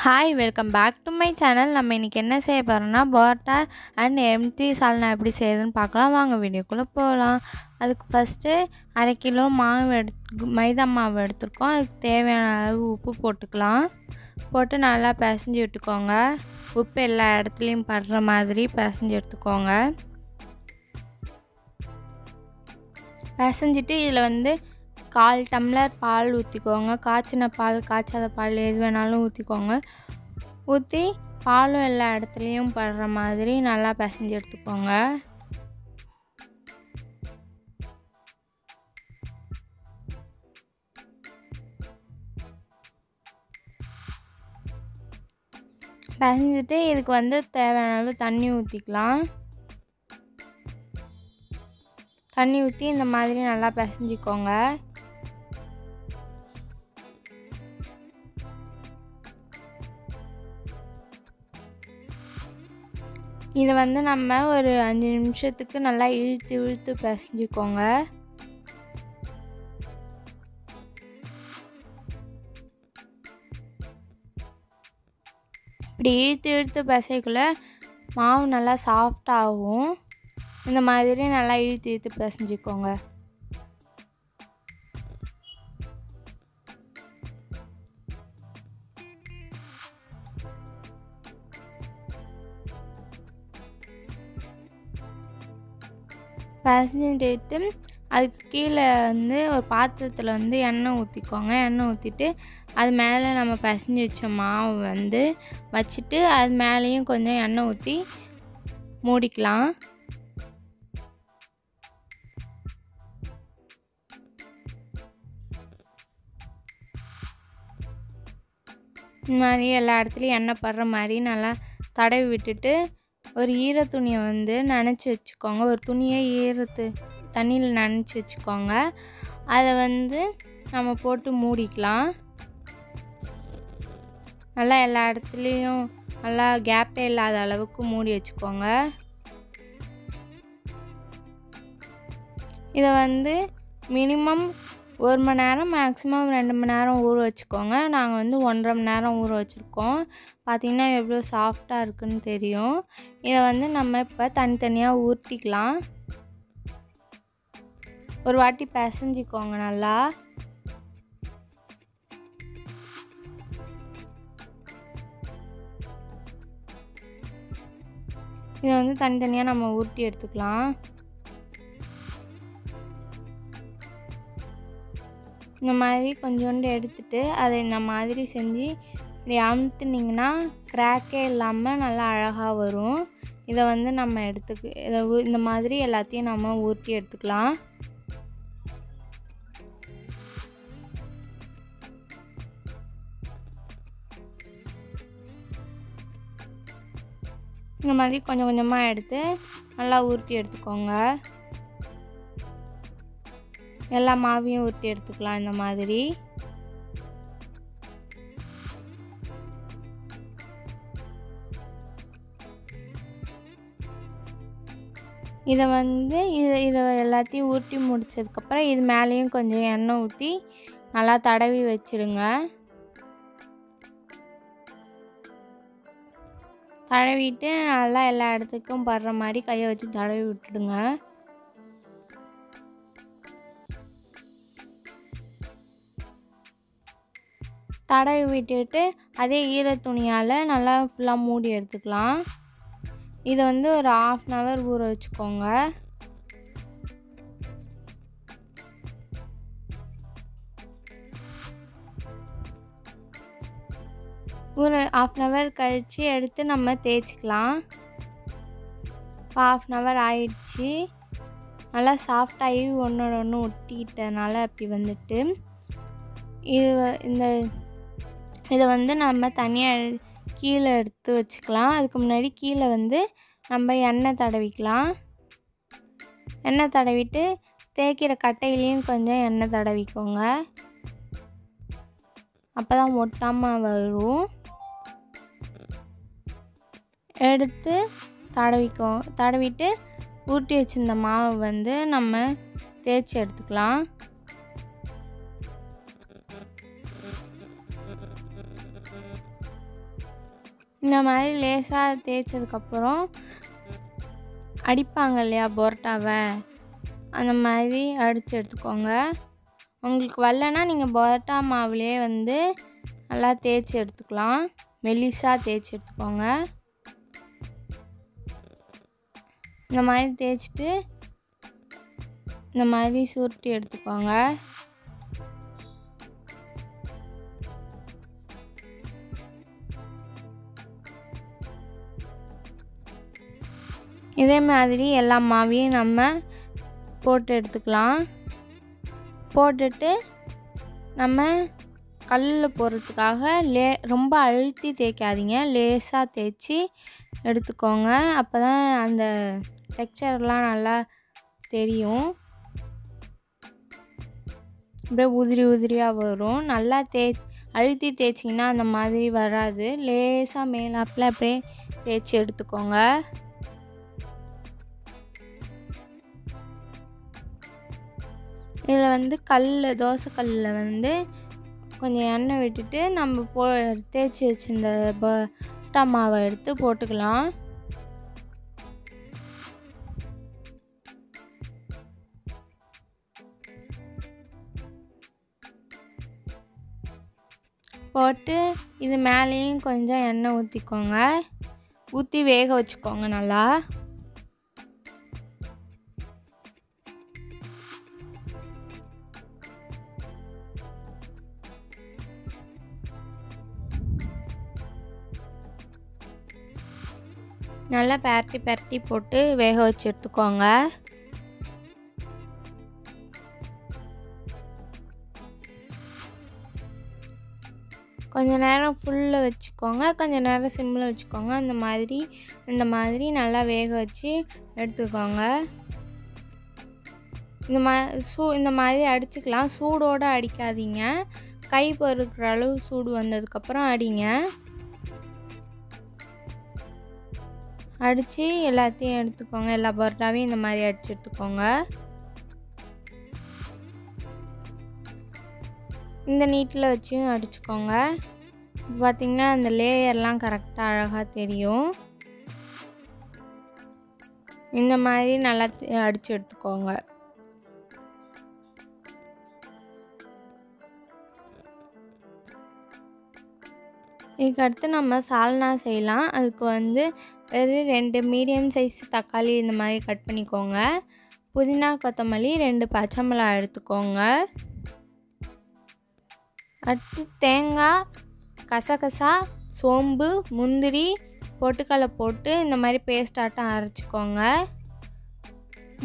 Hi, welcome back to my channel. நம்ம இன்னைக்கு என்ன செய்ய போறோம்னா பரோட்டா அண்ட் எம்டி சால்னா எப்படி செய்யறதுன்னு பார்க்கலாம். வாங்க வீடியோக்குள்ள போகலாம். அதுக்கு ஃபர்ஸ்ட் 1/2 கிலோ மாவு மைதா மாவு எடுத்துருக்கோம். அதுக்கு தேவையான அளவு உப்பு போட்டுக்கலாம். போட்டு நல்லா பிசைஞ்சு விட்டுக்கோங்க. உப்பு எல்லா இடத்துலையும் படுற மாதிரி பிசைஞ்சு எடுத்துக்கோங்க. பிசைஞ்சிட்டு இதில் 1/4 டம்ளர் பால் ஊற்றிக்கோங்க. காய்ச்சின பால், காய்ச்சாத பால் எது வேணாலும் ஊற்றிக்கோங்க. ஊற்றி பாலும் எல்லா இடத்துலையும் படுற மாதிரி நல்லா பிசைஞ்சு எடுத்துக்கோங்க. பிசைஞ்சிட்டு இதுக்கு தேவையான அளவு தண்ணி ஊற்றிக்கலாம். தண்ணி ஊற்றி இந்த மாதிரி நல்லா பிசைஞ்சிக்கோங்க. இதை நம்ம ஒரு 5 நிமிஷத்துக்கு நல்லா இழுத்து பிசைஞ்சிக்கோங்க. இப்படி இழுத்து பிசைக்குள்ள மாவு நல்லா சாஃப்டாகும். இந்த மாதிரி நல்லா இழுத்து பிசைஞ்சிக்கோங்க. பிசைஞ்சிட்டு அதுக்கு கீழே ஒரு பாத்திரத்தில் எண்ணெய் ஊற்றிக்கோங்க. எண்ணெய் ஊற்றிட்டு அது மேலே நம்ம பிசைஞ்சு வச்ச மாவு வச்சுட்டு அது மேலேயும் கொஞ்சம் எண்ணெய் ஊற்றி மூடிக்கலாம். இந்த மாதிரி எல்லா இடத்துலையும் எண்ணெய் படுற மாதிரி நல்லா தடவி விட்டுட்டு ஒரு ஈர துணியை நனைச்சி வச்சுக்கோங்க. ஒரு துணியை தண்ணியில் நனைச்சி வச்சுக்கோங்க. அதை நம்ம போட்டு மூடிக்கலாம். நல்லா எல்லா இடத்துலையும் நல்லா கேப்பே இல்லாத அளவுக்கு மூடி வச்சுக்கோங்க. இதை மினிமம் 1 மணி நேரம், மேக்ஸிமம் 2 மணி நேரம் ஊற வச்சுக்கோங்க. நாங்கள் 1.5 மணி நேரம் ஊற வச்சுருக்கோம். பார்த்திங்கன்னா எவ்வளோ சாஃப்டாக இருக்குதுன்னு தெரியும். இதை நம்ம இப்போ தனித்தனியாக ஊற்றிக்கலாம். ஒரு வாட்டி பிசைஞ்சிக்கோங்க நல்லா. இதை தனித்தனியாக நம்ம ஊற்றி எடுத்துக்கலாம். இந்த மாதிரி கொஞ்சோண்டு எடுத்துட்டு அதை இந்த மாதிரி செஞ்சு இப்படி அமுத்துனிங்கன்னா கிராக்கே இல்லாமல் நல்லா அழகாக வரும். இதை நம்ம இந்த மாதிரி எல்லாத்தையும் நம்ம ஊற்றி எடுத்துக்கலாம். இந்த மாதிரி கொஞ்சம் கொஞ்சமாக எடுத்து நல்லா ஊற்றி எடுத்துக்கோங்க. எல்லா மாவையும் ஊற்றி எடுத்துக்கலாம். இந்த மாதிரி இதை எல்லாத்தையும் ஊற்றி முடிச்சதுக்கப்புறம் இது மேலேயும் கொஞ்சம் எண்ணெய் ஊற்றி நல்லா தடவி வச்சிடுங்க. தடவிட்டு நல்லா எல்லா இடத்துக்கும் படுற மாதிரி கையை வச்சு தடவி விட்டுடுங்க. தடவி விட்டுட்டு அதே ஈர துணியால் நல்லா ஃபுல்லாக மூடி எடுத்துக்கலாம். இதை ஒரு 1/2 hour ஊற வச்சுக்கோங்க. ஒரு 1/2 hour கழித்து எடுத்து நம்ம தேய்ச்சிக்கலாம். 1/2 hour ஆயிடுச்சு. நல்லா சாஃப்டாகி ஒன்றோட ஒன்று ஒட்டிக்கிட்டனால அப்படி இதை நம்ம தனியாக கீழே எடுத்து வச்சுக்கலாம். அதுக்கு முன்னாடி கீழே நம்ம எண்ணெய் தடவிக்கலாம். எண்ணெய் தடவிட்டு தேய்க்கிற கட்டையிலையும் கொஞ்சம் எண்ணெய் தடவிக்கோங்க. அப்போ தான் ஒட்டாமல் வரும். எடுத்து தடவிட்டு ஊற்றி வச்சிருந்த மாவு நம்ம தேய்ச்சி எடுத்துக்கலாம். இந்த மாதிரி லேசாக தேய்ச்சதுக்கப்புறம் அடிப்பாங்க இல்லையா பரோட்டாவை, அந்த மாதிரி அடித்து எடுத்துக்கோங்க. உங்களுக்கு வரலன்னா நீங்கள் பரோட்டா மாவுலேயே வந்து நல்லா தேய்ச்சி எடுத்துக்கலாம். மெலிசாக தேய்ச்சி எடுத்துக்கோங்க. இந்த மாதிரி தேய்ச்சிட்டு இந்த மாதிரி சுருட்டி எடுத்துக்கோங்க. இதே மாதிரி எல்லா மாவையும் நம்ம போட்டு எடுத்துக்கலாம். போட்டுட்டு நம்ம கல்லில் போடுறதுக்காக ரொம்ப அழுத்தி தேய்க்காதீங்க, லேசாக தேய்ச்சி எடுத்துக்கோங்க. அப்போ தான் அந்த டெக்ஸ்சர்லாம் நல்லா தெரியும். அப்படியே உதிரி உதிரியாக வரும். நல்லா அழுத்தி தேய்ச்சிங்கன்னா அந்த மாதிரி வராது. லேசாக மேலாப்பில் அப்படியே தேய்ச்சி எடுத்துக்கோங்க. இதில் வந்து தோசை கல்லில் வந்து கொஞ்சம் எண்ணெய் விட்டுட்டு நம்ம தேய்ச்சி வச்சிருந்த பரோட்டா மாவை எடுத்து போட்டுக்கலாம். போட்டு இது மேலேயும் கொஞ்சம் எண்ணெய் ஊற்றிக்கோங்க. ஊற்றி வேக வச்சுக்கோங்க நல்லா. நல்லா பரட்டி போட்டு வேக வச்சு எடுத்துக்கோங்க. கொஞ்சம் நேரம் ஃபுல்லில் வச்சுக்கோங்க, கொஞ்சம் நேரம் சிம்மில் வச்சுக்கோங்க. இந்த மாதிரி நல்லா வேக வச்சு எடுத்துக்கோங்க. இந்த மாதிரி அடிச்சுக்கலாம். சூடோடு அடிக்காதீங்க, கை பொறுக்கிற அளவு சூடு வந்ததுக்கப்புறம் அடிங்க. அடித்து எல்லாத்தையும் எடுத்துக்கோங்க. எல்லா பரோட்டாவையும் இந்த மாதிரி அடித்து எடுத்துக்கோங்க. இந்த நீட்டில் வச்சும் அடிச்சுக்கோங்க. பார்த்திங்கன்னா அந்த லேயர்லாம் கரெக்டாக அழகாக தெரியும். இந்த மாதிரி நல்லா அடித்து எடுத்துக்கோங்க. இதுக்கடுத்து நம்ம சால்னா செய்யலாம். அதுக்கு வந்து ஒரு 2 மீடியம் சைஸ் தக்காளி இந்த மாதிரி கட் பண்ணிக்கோங்க. புதினா கொத்தமல்லி 2 பச்சை மிளகாய் எடுத்துக்கோங்க. அடுத்து தேங்காய், கசகசா, சோம்பு, முந்திரி, பொட்டுக்கடலை போட்டு இந்த மாதிரி பேஸ்டாட்டம் அரைச்சிக்கோங்க.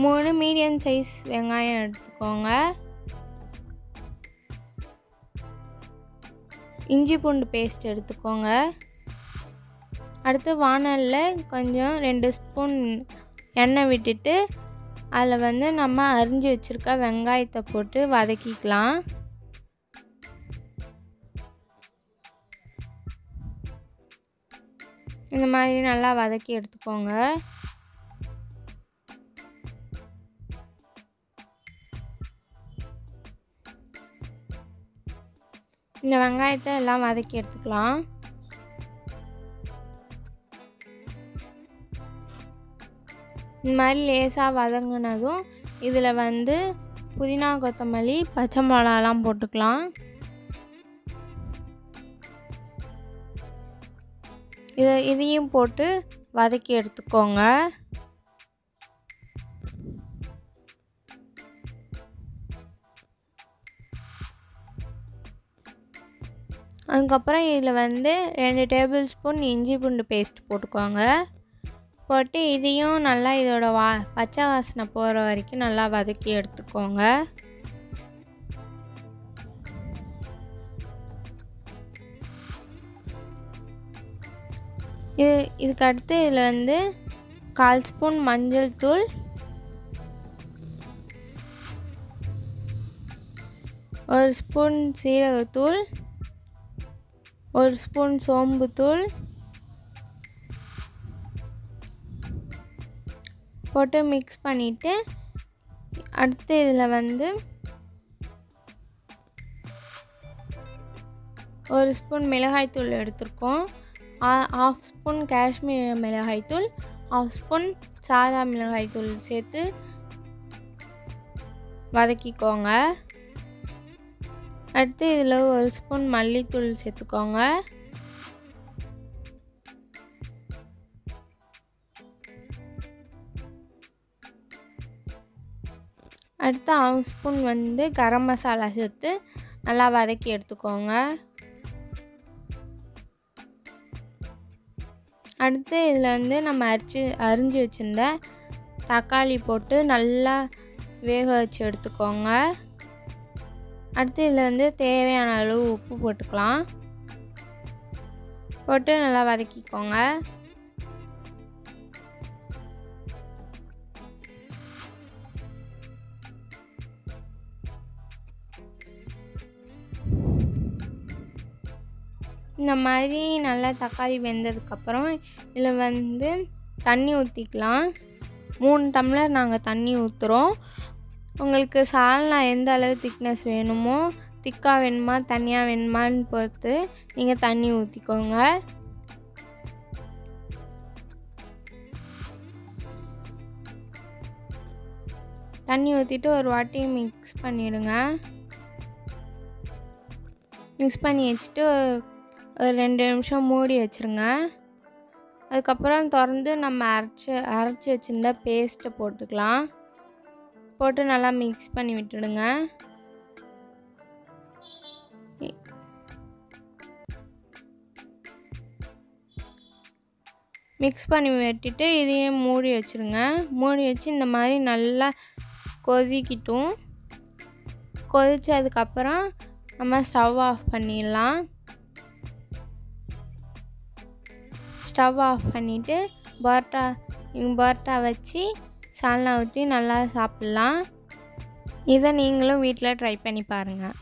3 மீடியம் சைஸ் வெங்காயம் எடுத்துக்கோங்க. இஞ்சி பூண்டு பேஸ்ட் எடுத்துக்கோங்க. அடுத்து வாணலில் கொஞ்சம் 2 ஸ்பூன் எண்ணெய் விட்டுட்டு அதில் வந்து நம்ம அரிஞ்சு வச்சுருக்க வெங்காயத்தை போட்டு வதக்கிக்கலாம். இந்த மாதிரி நல்லா வதக்கி எடுத்துக்கோங்க. இந்த வெங்காயத்தை எல்லாம் வதக்கி எடுத்துக்கலாம். இந்த மாதிரி லேசாக வதங்கினதும் இதில் வந்து புதினா கொத்தமல்லி பச்சை மிளகாலாம் போட்டுக்கலாம். இதையும் போட்டு வதக்கி எடுத்துக்கோங்க. அதுக்கப்புறம் இதில் வந்து 2 டேபிள் ஸ்பூன் இஞ்சி பூண்டு பேஸ்ட் போட்டுக்கோங்க. போட்டு இதையும் நல்லா இதோட பச்சை வாசனை போகிற வரைக்கும் நல்லா வதக்கி எடுத்துக்கோங்க. இதுக்கடுத்து இதில் வந்து 1/4 ஸ்பூன் மஞ்சள் தூள், 1 ஸ்பூன் சீரகத்தூள், 1 ஸ்பூன் சோம்புத்தூள் போட்டு மிக்ஸ் பண்ணிவிட்டு அடுத்து இதில் வந்து 1 ஸ்பூன் மிளகாய்த்தூள் எடுத்துருக்கோம். 1/2 ஸ்பூன் காஷ்மீர் மிளகாய்த்தூள், 1/2 ஸ்பூன் சாதா மிளகாய்த்தூள் சேர்த்து வதக்கிக்கோங்க. அடுத்து இதில் 1 ஸ்பூன் மல்லித்தூள் சேர்த்துக்கோங்க. அடுத்து 1/2 ஸ்பூன் கரம் மசாலா சேர்த்து நல்லா வதக்கி எடுத்துக்கோங்க. அடுத்து இதில் நம்ம அரிஞ்சு வச்சுருந்த தக்காளி போட்டு நல்லா வேக வச்சு எடுத்துக்கோங்க. அடுத்து இதில் தேவையான அளவு உப்பு போட்டுக்கலாம். போட்டு நல்லா வதக்கிக்கோங்க. இந்த மாதிரி நல்லா தக்காளி வெந்ததுக்கப்புறம் இதில் தண்ணி ஊற்றிக்கலாம். 3 டம்ளர் நாங்கள் தண்ணி ஊற்றுறோம். உங்களுக்கு சால்னா எந்த அளவு திக்னஸ் வேணுமோ, திக்காக வேணுமா தண்ணியாக வேணுமான்னு பொறுத்து நீங்கள் தண்ணி ஊற்றிக்கோங்க. தண்ணி ஊற்றிட்டு ஒரு வாட்டி மிக்ஸ் பண்ணிவிடுங்க. மிக்ஸ் பண்ணி வச்சுட்டு ஒரு 2 நிமிஷம் மூடி வச்சுருங்க. அதுக்கப்புறம் திறந்து நம்ம அரைச்சி வச்சுருந்த பேஸ்ட்டை போட்டுக்கலாம். போட்டு நல்லா மிக்ஸ் பண்ணி விட்டுடுங்க. மிக்ஸ் பண்ணி விட்டுட்டு இதையும் மூடி வச்சுருங்க. மூடி வச்சு இந்த மாதிரி நல்லா கொதிக்கட்டும். கொதிச்சதுக்கப்புறம் நம்ம ஸ்டவ் ஆஃப் பண்ணிடலாம். ஸ்டவ் ஆஃப் பண்ணிவிட்டு பரோட்டா வச்சு சால்னா ஊற்றி நல்லா சாப்பிட்லாம். இதை நீங்களும் வீட்டில் ட்ரை பண்ணி பாருங்கள்.